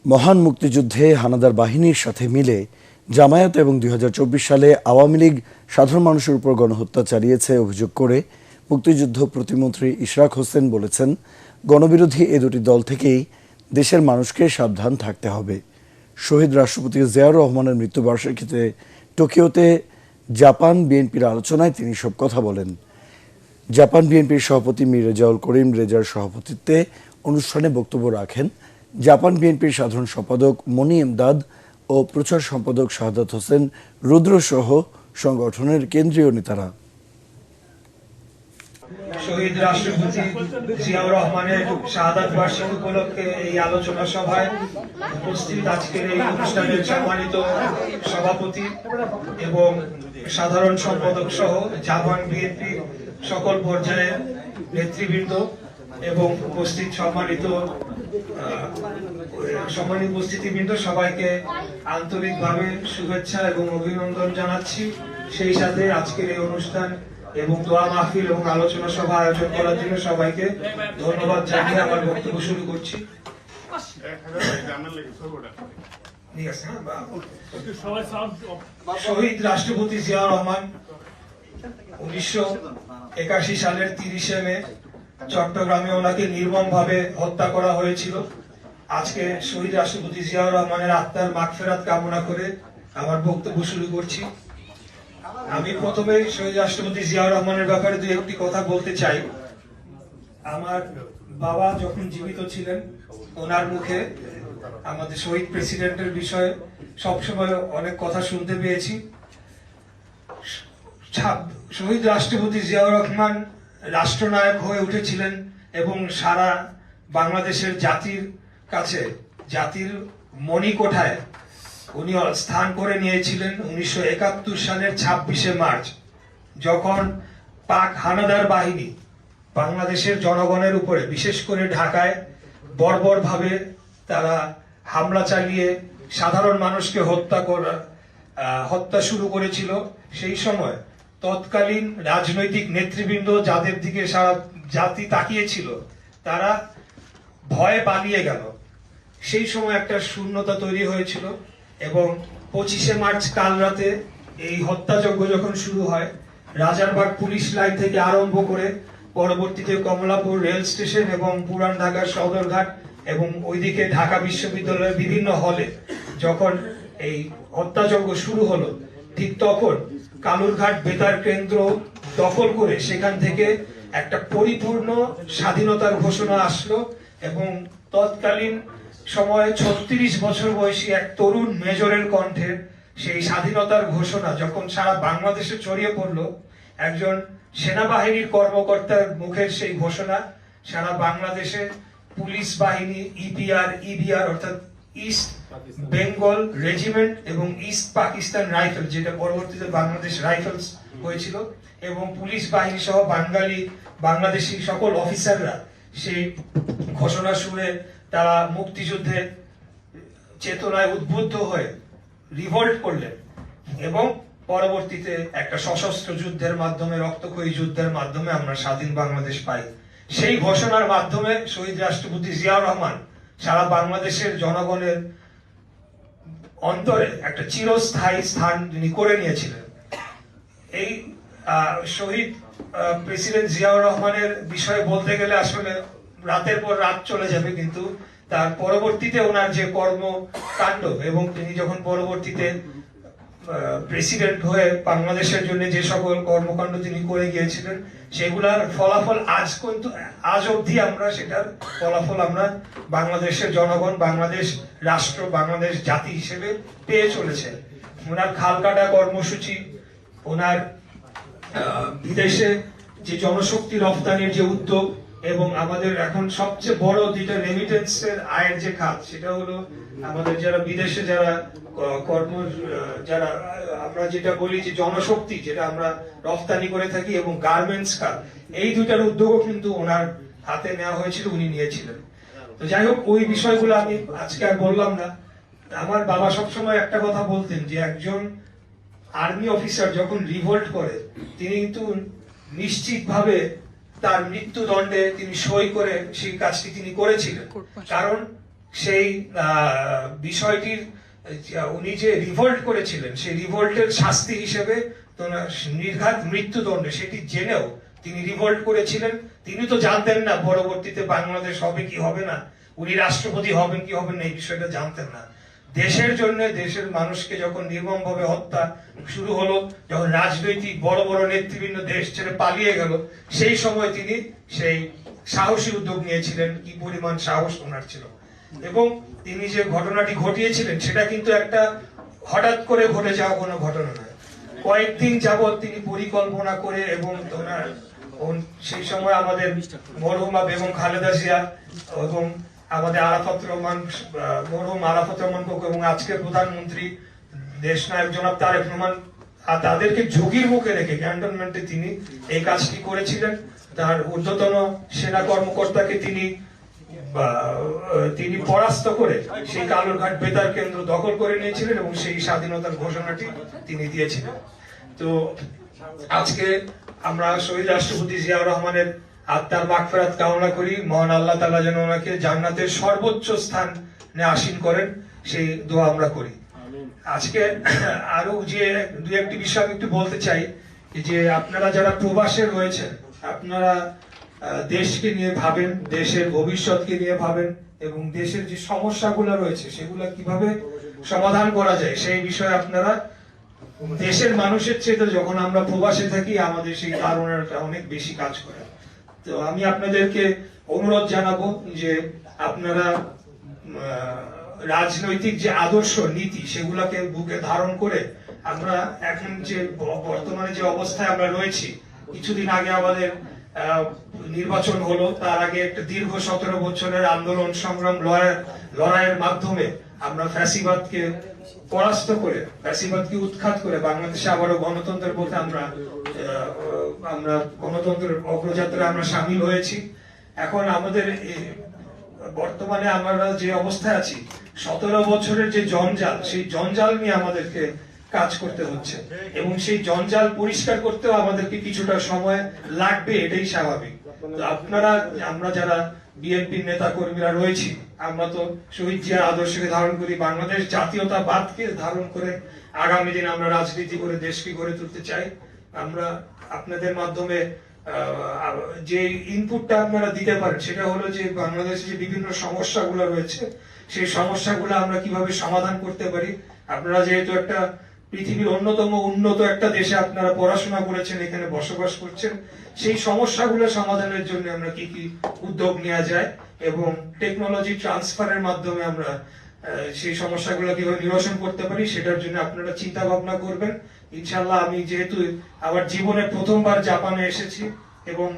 মহান মুক্তিযুদ্ধে হানাদার বাহিনীর সাথে মিলে জামায়াত এবং ২০২৪ সালে আওয়ামী লীগ সাধারণ মানুষের উপর গণহত্যা চালিয়েছে অভিযোগ করে মুক্তিযুদ্ধ প্রতিমন্ত্রী ইশরাক হোসেন বলেছেন, গণবিরোধী এ দুটি দল থেকেই দেশের মানুষকে সাবধান থাকতে হবে। শহীদ রাষ্ট্রপতি জিয়াউর রহমানের মৃত্যুবার্ষিকীতে টোকিওতে জাপান বিএনপির আলোচনায় তিনি সব কথা বলেন। জাপান বিএনপির সভাপতি মীর রেজাউল করিম রেজার সভাপতিত্বে অনুষ্ঠানে বক্তব্য রাখেন জাপান বিএনপির সাধারণ সম্পাদক মনি এমদাদ ও প্রচার সম্পাদক শাহাদাত হোসেন রুদ্র সহ সংগঠনের কেন্দ্রীয় নেতারা। শহীদ রাষ্ট্রপতি জিয়াউর রহমানের শাহাদাত বার্ষিকী উপলক্ষে এই আলোচনা সভায় উপস্থিত আজকের এই অনুষ্ঠানের সম্মানিত সভাপতি এবং সাধারণ সম্পাদক সহ জাপান বিএনপি সকল পর্যায়ের নেতৃবৃন্দ এবং উপস্থিত সম্মানিত উপস্থিতিবৃন্দ, সবাইকে আন্তরিকভাবে শুভেচ্ছা এবং অভিনন্দন জানাচ্ছি। সেই সাথে আজকের এই অনুষ্ঠান এবং দোয়া মাহফিল এবং আলোচনা সভা আয়োজন করার জন্য সবাইকে ধন্যবাদ জানিয়ে আমার বক্তব্য শুরু করছি। শহীদ রাষ্ট্রপতি জিয়াউর রহমান 1981 সালের 30 মে চট্টগ্রামে ওনাকে নির্মমভাবে হত্যা করা হয়েছিল। আজকে শহীদ রাষ্ট্রপতি জিয়াউর রহমানের আত্মার মাগফিরাত কামনা করে আমার বক্তব্য শুরু করছি। আমি প্রথমে শহীদ রাষ্ট্রপতি জিয়াউর রহমানের ব্যাপারে দুই একটি কথা বলতে চাই। আমার বাবা যখন জীবিত ছিলেন, ওনার মুখে আমাদের শহীদ প্রেসিডেন্টের বিষয়ে সবসময় অনেক কথা শুনতে পেয়েছি। শহীদ রাষ্ট্রপতি জিয়াউর রহমান রাষ্ট্রনায়ক হয়ে উঠেছিলেন এবং সারা বাংলাদেশের জাতির কাছে, জাতির মণিকোঠায় উনি স্থান করে নিয়েছিলেন 1971 সালের 26শে মার্চ, যখন পাক হানাদার বাহিনী বাংলাদেশের জনগণের উপরে, বিশেষ করে ঢাকায় বর্বরভাবে তারা হামলা চালিয়ে সাধারণ মানুষকে হত্যা শুরু করেছিল। সেই সময় তৎকালীন রাজনৈতিক নেতৃবৃন্দ, যাদের দিকে সারা জাতি তাকিয়েছিল, তারা ভয়ে পালিয়ে গেল। সেই সময় একটা শূন্যতা তৈরি হয়েছিল এবং 25শে মার্চ কাল রাতে এই হত্যাযজ্ঞ যখন শুরু হয়, রাজারবাগ পুলিশ লাইন থেকে আরম্ভ করে পরবর্তীতে কমলাপুর রেল স্টেশন এবং পুরান ঢাকার সদরঘাট এবং ওইদিকে ঢাকা বিশ্ববিদ্যালয়ের বিভিন্ন হলে যখন এই হত্যাযজ্ঞ শুরু হলো, ঠিক তখন কালুরঘাট বেতার কেন্দ্র দখল করে সেখান থেকে একটা পরিপূর্ণ স্বাধীনতার ঘোষণা আসলো এবং তৎকালীন সময়ে 36 বছর বয়সী এক তরুণ মেজরের কণ্ঠে সেই স্বাধীনতার ঘোষণা যখন সারা বাংলাদেশে ছড়িয়ে পড়লো, একজন সেনাবাহিনীর কর্মকর্তার মুখের সেই ঘোষণা সারা বাংলাদেশে পুলিশ বাহিনী, ইবিআর অর্থাৎ ইস্ট বেঙ্গল রেজিমেন্ট এবং ইস্ট পাকিস্তান রাইফেল, যেটা পরবর্তীতে বাংলাদেশ রাইফেলস হয়েছিল, এবং পুলিশ বাহিনী সহ বাংলাদেশি সকল অফিসাররা সেই ঘোষণা শুনে তারা মুক্তিযুদ্ধের চেতনায় উদ্বুদ্ধ হয়ে রিভল্ট করলেন এবং পরবর্তীতে একটা সশস্ত্র যুদ্ধের মাধ্যমে, রক্তক্ষয়ী যুদ্ধের মাধ্যমে আমরা স্বাধীন বাংলাদেশ পাই। সেই ঘোষণার মাধ্যমে শহীদ রাষ্ট্রপতি জিয়াউর রহমান সারা বাংলাদেশের জনগণের অন্তরে একটা চিরস্থায়ী স্থান তিনি করে নিয়েছিলেন। এই শহীদ প্রেসিডেন্ট জিয়াউর রহমানের বিষয়ে বলতে গেলে আসলে রাতের পর রাত চলে যাবে, কিন্তু তার পরবর্তীতে ওনার যে কর্মকাণ্ড এবং তিনি যখন পরবর্তীতে প্রেসিডেন্ট হয়ে বাংলাদেশের জন্য যে সকল কর্মকাণ্ড তিনি করে গিয়েছিলেন, সেগুলার ফলাফল আজ অবধি আমরা সেটার ফলাফল আমরা বাংলাদেশের জনগণ, বাংলাদেশ রাষ্ট্র, বাংলাদেশ জাতি হিসেবে পেয়ে চলেছে। ওনার খালকাটা কর্মসূচি, ওনার বিদেশে যে জনশক্তি রপ্তানির যে উদ্যোগ এবং আমাদের এখন সবচেয়ে বড় যেটা রেমিটেন্সের আয়ের যে খাত, সেটা হলো আমাদের যারা বিদেশে যারা আমরা যেটা বলি যে জনশক্তি, যেটা আমরা রপ্তানি করে থাকি, এবং গার্মেন্টস খাত, এই দুইটার উদ্যোগও কিন্তু ওনার হাতে নেওয়া হয়েছিল, উনি নিয়েছিলেন। তো যাই হোক, ওই বিষয়গুলো আমি আজকে আর বললাম না। আমার বাবা সবসময় একটা কথা বলতেন যে একজন আর্মি অফিসার যখন রিভোল্ট করে, তিনি কিন্তু নিশ্চিতভাবে তার মৃত্যুদণ্ডে তিনি সই করে সেই কাজটি তিনি করেছিলেন, কারণ সেই বিষয়টির উনি যে রিভোল্ট করেছিলেন সেই রিভোল্টের শাস্তি হিসেবে নির্ঘাত মৃত্যুদণ্ড সেটি জেনেও তিনি রিভোল্ট করেছিলেন। তিনি তো জানতেন না পরবর্তীতে বাংলাদেশ হবে কি হবে না, উনি রাষ্ট্রপতি হবেন কি হবেন না, এই বিষয়টা জানতেন না। দেশের জন্য দেশের মানুষকে যখন নির্মমভাবে হত্যা শুরু হলো, যখন রাজনৈতিক বড় বড় নেতৃবৃন্দ দেশ ছেড়ে পালিয়ে গেল, সেই সময় তিনি সেই সাহসী উদ্যোগ নিয়েছিলেন। কি পরিমাণ সাহস ওনার ছিল! এবং তিনি যে ঘটনাটি ঘটিয়েছিলেন সেটা কিন্তু একটা হঠাৎ করে ঘটে যাওয়া কোনো ঘটনা নয়। কয়েকদিন যাবৎ তিনি পরিকল্পনা করে এবং সেই সময় আমাদের মরহুমা বেগম খালেদা জিয়া এবং আমাদের মরহুম আরাফাত রহমান কোকো এবং আজকের প্রধানমন্ত্রী দেশনায়ক জনাব তারেক রহমান তাদেরকে ঝুঁকির মুখে রেখে ক্যান্টনমেন্টে তিনি এই কাজটি করেছিলেন। তার ঊর্ধ্বতন সেনা কর্মকর্তাকে তিনি পরাস্ত করে সেই কালুরঘাট বেতার কেন্দ্র দখল করে নিয়েছিলেন এবং সেই স্বাধীনতার ঘোষণাটি তিনি দিয়েছিলেন। তো আজকে আমরা শহীদ রাষ্ট্রপতি জিয়াউর রহমানের আত্মার মাগফিরাত কামনা করি। মহান আল্লাহ তাআলা যেন ওনাকে জান্নাতের সর্বোচ্চ স্থানে আসীন করেন, সেই দোয়া আমরা করি। আজকে আরো যে দুই একটি বিষয় আমি একটু বলতে চাই যে আপনারা যারা প্রবাসে রয়েছেন, আপনারা দেশকে নিয়ে ভাবেন, দেশের ভবিষ্যৎকে নিয়ে ভাবেন এবং দেশের যে সমস্যাগুলো রয়েছে সেগুলো কিভাবে সমাধান করা যায় সেই বিষয়ে আপনারা দেশের মানুষের চেয়ে যখন আমরা প্রবাসে থাকি আমাদের সেই ধারণাটা অনেক বেশি কাজ করে। তো আমি আপনাদেরকে অনুরোধ জানাবো যে আপনারা রাজনৈতিক যে আদর্শ নীতি সেগুলাকে বুকে ধারণ করে আমরা এখন যে বর্তমানে যে অবস্থায় আমরা রয়েছি, কিছুদিন আগে আমাদের নির্বাচন হলো, তার আগে একটা দীর্ঘ 17 বছরের আন্দোলন সংগ্রাম লড়াইয়ের মাধ্যমে আমরা ফ্যাসিবাদকে পরাস্ত করে, ফ্যাসিবাদকে উৎখাত করে বাংলাদেশে আবারও গণতন্ত্রের পথে আমরা গণতন্ত্রের অগ্রযাত্রায় আমরা সামিল হয়েছি। এখন আমাদের বর্তমানে আমরা যে অবস্থায় আছি, 17 বছরের যে জঞ্জাল, সেই জঞ্জাল নিয়ে আমাদেরকে কাজ করতে হচ্ছে এবং সেই জঞ্জাল পরিষ্কার করতেও আমাদেরকে কিছুটা সময় লাগবে, এটাই স্বাভাবিক। তো আমরা যারা বিএনপির নেতা কর্মীরা রয়েছি, আমরা তো শহীদ জিয়ার আদর্শকে ধারণ করি, বাংলাদেশ জাতীয়তাবাদকে ধারণ করে আগামী দিনে আমরা রাজনীতি করে দেশকে গড়ে তুলতে চাই। আমরা আপনাদের মাধ্যমে যে ইনপুটটা আপনারা দিতে পারেন সেটা হলো যে বাংলাদেশে যে বিভিন্ন সমস্যাগুলো রয়েছে সেই সমস্যাগুলো আমরা কিভাবে সমাধান করতে পারি। আপনারা যেহেতু একটা পৃথিবীর অন্যতম উন্নত একটা দেশে আপনারা পড়াশোনা করেছেন, এখানে বসবাস করছেন, সেই সমস্যাগুলো সমাধানের জন্য আমরা কি কি উদ্যোগ নেওয়া যায় এবং টেকনোলজি ট্রান্সফারের মাধ্যমে আমরা সেই সমস্যাগুলো কিভাবে নিরসন করতে পারি সেটার জন্য আপনারা চিন্তা ভাবনা করবেন। ইনশাআল্লাহ আমি যেহেতু আমার জীবনে প্রথমবার জাপানে এসেছি এবং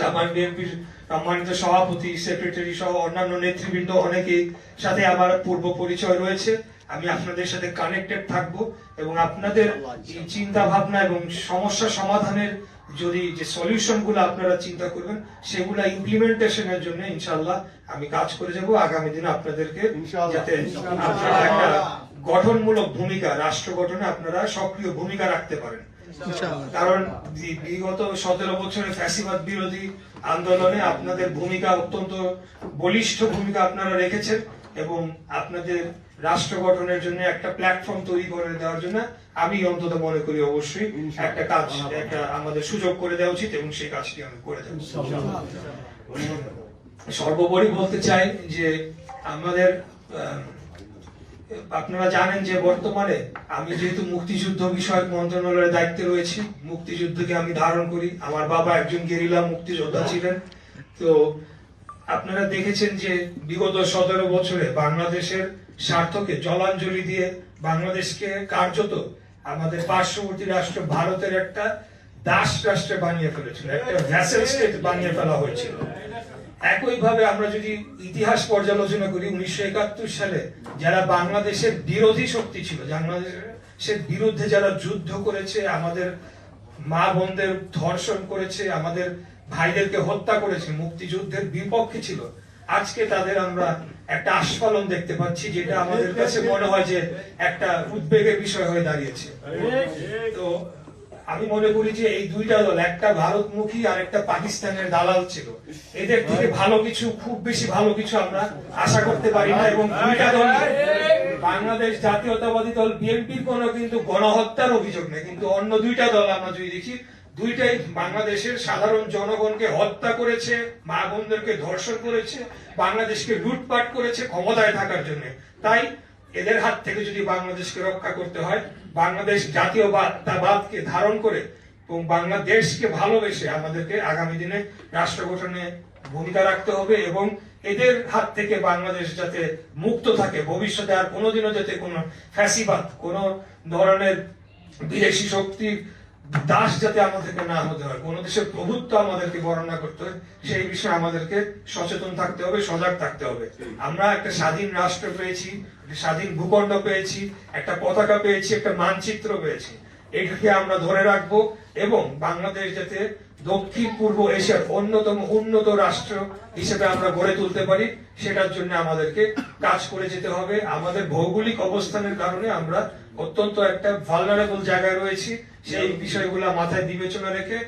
জাপান বিএনপির সম্মানিত সভাপতি, সেক্রেটারি সহ অন্যান্য নেতৃবৃন্দ অনেকেই সাথে আমার পূর্ব পরিচয় রয়েছে, আমি আপনাদের সাথে কানেক্টেড থাকবো এবং আপনাদের চিন্তা ভাবনা এবং সমস্যা সমাধানের যদি যে সলিউশন গুলো আপনারা চিন্তা করবেন সেগুলা ইমপ্লিমেন্টেশনের জন্য ইনশাআল্লাহ আমি কাজ করে যাব আগামী দিনে আপনাদেরকে, যাতে আপনারা একটা গঠনমূলক ভূমিকা, রাষ্ট্র গঠনে আপনারা সক্রিয় ভূমিকা রাখতে পারেন। কারণ বিগত 17 বছরের ফ্যাসিবাদ বিরোধী আন্দোলনে আপনাদের ভূমিকা অত্যন্ত বলিষ্ঠ ভূমিকা আপনারা রেখেছেন এবং আপনাদের রাষ্ট্র গঠনের জন্য একটা প্ল্যাটফর্ম তৈরি করে দেওয়ার জন্য আমি অন্তত মনে করি অবশ্যই একটা আমাদের সুযোগ করে দেওয়া উচিত এবং সেই কাজটি আমি করে দেব। সর্বোপরি বলতে চাই যে আমাদের আপনারা জানেন যে বর্তমানে আমি যেহেতু মুক্তিযুদ্ধ বিষয়ক মন্ত্রণালয়ের দায়িত্বে রয়েছি, মুক্তিযুদ্ধকে আমি ধারণ করি, আমার বাবা একজন গেরিলা মুক্তিযোদ্ধা ছিলেন। তো আপনারা দেখেছেন যে বিগত 17 বছরে বাংলাদেশের স্বার্থকে জলাঞ্জলি দিয়ে বাংলাদেশকে কার্যত আমাদের পার্শ্ববর্তী রাষ্ট্র ভারতের একটা দাস রাষ্ট্রে বানিয়ে ফেলেছিল, একটা ভ্যাসেল স্টেট বানিয়ে ফেলা হয়েছিল। একইভাবে আমরা যদি ইতিহাস পর্যালোচনা করি, 1971 সালে যারা বাংলাদেশের বিরোধী শক্তি ছিল, বাংলাদেশের বিরুদ্ধে যারা যুদ্ধ করেছে, আমাদের মা বোনদের ধর্ষণ করেছে, আমাদের ভাইদেরকে হত্যা করেছে, মুক্তিযুদ্ধের বিপক্ষে ছিল, আজকে তাদের আমরা একটা আস্ফালন দেখতে পাচ্ছি, যেটা আমাদের কাছে মনে হয় যে একটা উদ্বেগের বিষয় হয়ে দাঁড়িয়েছে। তো আমি মনে করি যে এই দুইটা দল, একটা ভারতমুখী আর একটা পাকিস্তানের দালাল ছিল। এদের থেকে ভালো কিছু, খুব বেশি ভালো কিছু আমরা আশা করতে পারি না। এবং দুইটা দল, বাংলাদেশ জাতীয়তাবাদী দল বিএনপির কোনো কিন্তু গণহত্যার অভিযোগ নেই, কিন্তু অন্য দুইটা দল আমরা যদি দেখি, দুইটাই বাংলাদেশের সাধারণ জনগণকে হত্যা করেছে, মা বোনদেরকে ধর্ষণ করেছে, বাংলাদেশকে লুটপাট করেছে ক্ষমতায় থাকার জন্য। তাই এদের হাত থেকে যদি বাংলাদেশকে রক্ষা করতে হয়, বাংলাদেশ জাতীয়তাবাদকে ধারণ করে এবং বাংলাদেশকে ভালোবেসে আমাদেরকে আগামী দিনে রাষ্ট্র গঠনে ভূমিকা রাখতে হবে এবং এদের হাত থেকে বাংলাদেশ যাতে মুক্ত থাকে, ভবিষ্যতে আর কোনোদিনও যাতে কোনো ফ্যাসিবাদ, কোনো ধরনের বিদেশি শক্তির দাস যাতে আমাদেরকে না হতে হয়, কোন দেশের প্রভুত্ব আমাদেরকে বর্ণনা করতে হয়, সেই বিষয়ে আমাদেরকে সচেতন থাকতে হবে, সজাগ থাকতে হবে। আমরা একটা স্বাধীন রাষ্ট্র পেয়েছি, স্বাধীন ভূখণ্ড পেয়েছি, একটা পতাকা পেয়েছি, একটা মানচিত্র পেয়েছি। এটাকে আমরা ধরে রাখবো এবং বাংলাদেশ যাতে দক্ষিণ পূর্ব এশিয়ার অন্যতম উন্নত রাষ্ট্র হিসেবে আমরা গড়ে তুলতে পারি, সেটার জন্য আমাদেরকে কাজ করে যেতে হবে। আমাদের ভৌগোলিক অবস্থানের কারণে আমরা অত্যন্ত একটা ভালনারেবল জায়গায় রয়েছি। সেই বিষয়গুলো মাথায় বিবেচনা রেখে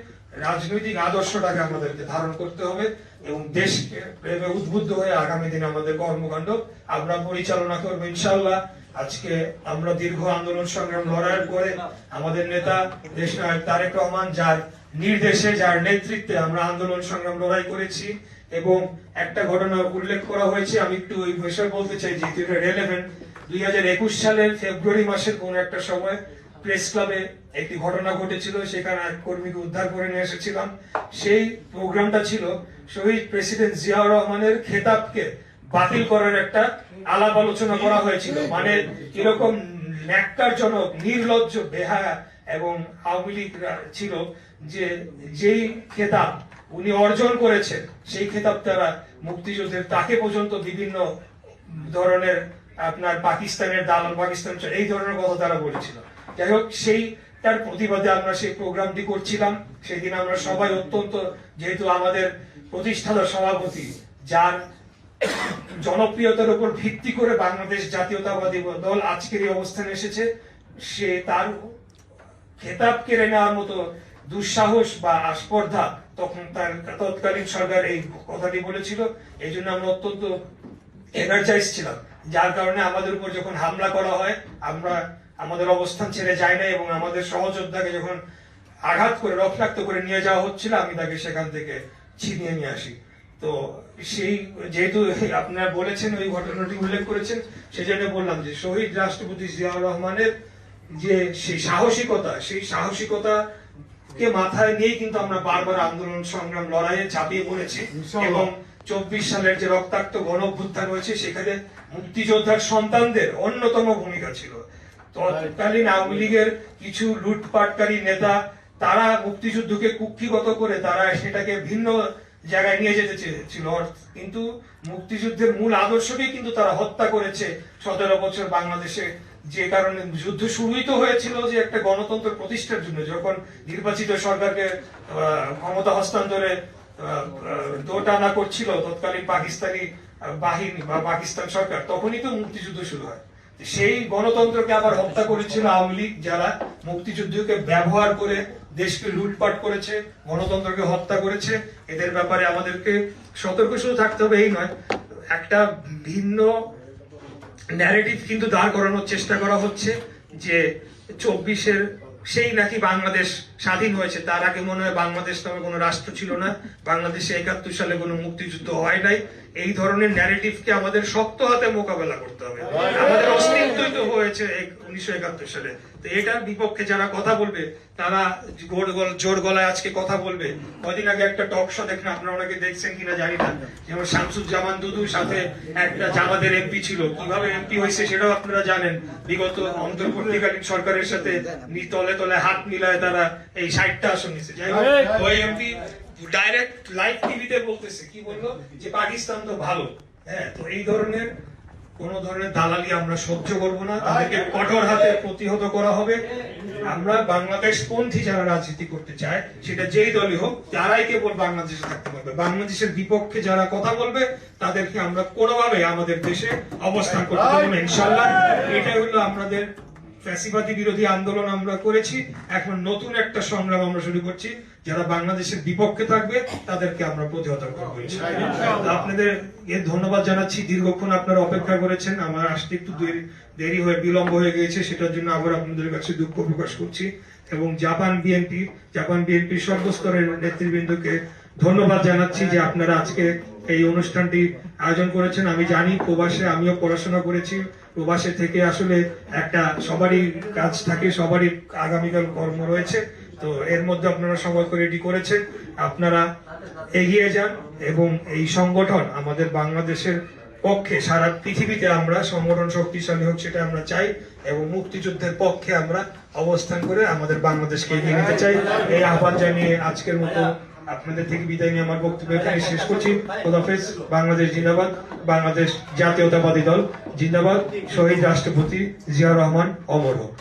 রাজনৈতিক আদর্শটাকে আমাদেরকে ধারণ করতে হবে এবং দেশকে প্রেমে উদ্বুদ্ধ হয়ে আগামী দিনে আমাদের কর্মকাণ্ড আমরা পরিচালনা করবো ইনশাআল্লাহ। আজকে আমরা দীর্ঘ আন্দোলন সংগ্রাম লড়াইয়ের পরে আমাদের নেতা দেশনায়ক তারেক রহমান, যার নির্দেশে, যার নেতৃত্বে আমরা আন্দোলন সংগ্রাম লড়াই করেছি এবং একটা ঘটনা উল্লেখ করা হয়েছে, আমি একটু ওই বিষয় বলতে চাই যেহেতু এটা রেলেভেন্ট। 2021 সালের ফেব্রুয়ারি মাসের কোন একটা সময় প্রেস ক্লাবে একটি ঘটনা ঘটেছিল, সেখানে এক কর্মীকে উদ্ধার করে নিয়ে এসেছিলাম। সেই প্রোগ্রামটা ছিল শহীদ প্রেসিডেন্ট জিয়াউর রহমানের খেতাবকে বাতিল করার একটা আলাপ আলোচনা করা হয়েছিল। মানে এরকম ন্যাক্কারজনক, নির্লজ্জ, বেহায়া এবং আওয়ামী লীগ ছিল যে যেই খেতাব উনি অর্জন করেছেন, সেই খেতাব তারা মুক্তিযুদ্ধের তাকে পর্যন্ত বিভিন্ন ধরনের আপনার পাকিস্তানের দালাল, পাকিস্তান এই ধরনের কথা তারা বলেছিল। যাই হোক, সেই তার প্রতিবাদে আমরা সেই প্রোগ্রামটি করছিলাম। সেদিন আমরা সবাই অত্যন্ত, যেহেতু আমাদের প্রতিষ্ঠাতা সভাপতি, যার জনপ্রিয়তার উপর ভিত্তি করে বাংলাদেশ জাতীয়তাবাদী দল আজকের এই অবস্থানে এসেছে, সে তার খেতাব কেড়ে নেওয়ার মতো দুঃসাহস বা আস্পর্ধা তখন তার তৎকালীন সরকার এই কথাটি বলেছিল। এই জন্য আমরা অত্যন্ত এনার্জাইজ ছিলাম, যার কারণে আমাদের উপর যখন হামলা করা হয় আমরা আমাদের অবস্থান ছেড়ে যাই না এবং আমাদের সহযোদ্ধাকে যখন আঘাত করে রক্তাক্ত করে নিয়ে যাওয়া হচ্ছিল, আমি তাকে সেখান থেকে ছিনিয়ে নিয়ে আসি। তো সেই, যেহেতু আপনারা বলেছেন, ওই ঘটনাটি উল্লেখ করেছেন, সেই জন্য বললাম যে শহীদ রাষ্ট্রপতি জিয়াউর রহমানের যে সেই সাহসিকতা, সেই সাহসিকতা কে মাথায় নিয়ে কিন্তু আমরা বারবার আন্দোলন সংগ্রাম লড়াইয়ে ঝাঁপিয়ে পড়েছি এবং 24 সালের যে রক্তাক্ত গণ অভ্যুত্থান হয়েছে, সেখানে মুক্তিযোদ্ধার সন্তানদের অন্যতম ভূমিকা ছিল। তৎকালীন আওয়ামী লীগের কিছু লুটপাটকারী নেতা, তারা মুক্তিযুদ্ধকে কুক্ষিগত করে তারা সেটাকে ভিন্ন জায়গায় নিয়ে যেতে চেয়েছিল, কিন্তু মুক্তিযুদ্ধের মূল আদর্শকে কিন্তু তারা হত্যা করেছে 17 বছর বাংলাদেশে। যে কারণে যুদ্ধ শুরুই তো হয়েছিল যে একটা গণতন্ত্র প্রতিষ্ঠার জন্য, যখন নির্বাচিত সরকারকে ক্ষমতা হস্তান্তরে দোটানা করছিল তৎকালীন পাকিস্তানি বাহিনী বা পাকিস্তান সরকার, তখনই তো মুক্তিযুদ্ধ শুরু হয়। সেই গণতন্ত্রকে আবার হত্যা করেছিল আওয়ামী লীগ, যারা মুক্তিযুদ্ধকে ব্যবহার করে দেশকে লুটপাট করেছে, গণতন্ত্রকে হত্যা করেছে। এদের ব্যাপারে আমাদেরকে সতর্ক শুধু থাকতে হবে এই নয়, একটা ভিন্ন ন্যারেটিভ কিন্তু দাঁড় করানোর চেষ্টা করা হচ্ছে যে 24-এর সেই নাকি বাংলাদেশ স্বাধীন হয়েছে, তার আগে মনে হয় বাংলাদেশ নামে কোনো রাষ্ট্র ছিল না, বাংলাদেশে 71 সালে কোনো মুক্তিযুদ্ধ হয় নাই। এই ধরনের ন্যারেটিভকে আমাদের শক্ত হাতে মোকাবেলা করতে হবে। আমাদের অস্তিত্বই তো হয়েছে 1971 সালে। তো এটার বিপক্ষে যারা কথা বলবে, তারা জোর গলায় আজকে কথা বলবে। কদিন আগে একটা টক শো দেখেন, আপনারা অনেকে দেখছেন কিনা জানি না, যেমন শামসুজ্জামান দুদুর সাথে একটা জামাতের এমপি ছিল, কিভাবে এমপি হয়েছে সেটাও আপনারা জানেন। বিগত অন্তর্বর্তীকালীন সরকারের সাথে তলে তলে হাত মিলায় তারা এই 60টা আসন নিছে। যাই হোক, ওই এমপি ডাইরেক্ট লাইভ টিভিতে বলতেছে, কি বললো, যে পাকিস্তান তো ভালো। হ্যাঁ, তো এই ধরনের কোন ধরনের দালালি আমরা সহ্য করব না, তাদেরকে কঠোর হাতে প্রতিহত করা হবে। আমরা বাংলাদেশ পন্থী যারা রাজনীতি করতে চায়, সেটা যেই দলই হোক, তারাই কেবল বাংলাদেশে থাকতে পারবে। বাংলাদেশের বিপক্ষে যারা কথা বলবে, তাদেরকে আমরা কোনোভাবে আমাদের দেশে অবস্থান করতে দেব না ইনশাআল্লাহ। এটাই হলো আমাদের ফ্যাসিবাদী বিরোধী আন্দোলন আমরা করেছি, এখন নতুন একটা সংগ্রাম আমরা শুরু করছি। যারা বাংলাদেশের বিপক্ষে থাকবে তাদেরকে আমরা প্রতিহত করবো ইনশাআল্লাহ। আপনাদের ধন্যবাদ জানাচ্ছি, দীর্ঘক্ষণ আপনারা অপেক্ষা করেছেন, আমার আসতে একটু দেরি হয়ে বিলম্ব হয়ে গিয়েছে, সেটার জন্য আবার আপনাদের কাছে দুঃখ প্রকাশ করছি। এবং জাপান বিএনপির সর্বস্তরের নেতৃবৃন্দকে ধন্যবাদ জানাচ্ছি যে আপনারা আজকে এই অনুষ্ঠানটি আয়োজন করেছেন। আমি জানি প্রবাসে আমিও পড়াশোনা করেছি, প্রবাসে থেকে আসলে একটা সবারই কাজ থাকে, সবারই আগামীকাল কর্ম রয়েছে, তো এর মধ্যে আপনারা সময় করে রেডি করেছেন। আপনারা এগিয়ে যান এবং এই সংগঠন আমাদের বাংলাদেশের পক্ষে সারা পৃথিবীতে আমরা সংগঠন শক্তিশালী হোক সেটা আমরা চাই, এবং মুক্তিযুদ্ধের পক্ষে আমরা অবস্থান করে আমাদের বাংলাদেশকে এগিয়ে নিতে চাই। এই আহ্বান জানিয়ে আজকের মতো আপনাদের থেকে বিদায় নিয়ে আমার বক্তব্য এখানে শেষ করছি। খোদাফেজ। বাংলাদেশ জিন্দাবাদ, বাংলাদেশ জাতীয়তাবাদী দল জিন্দাবাদ, শহীদ রাষ্ট্রপতি জিয়াউর রহমান অমর হোক।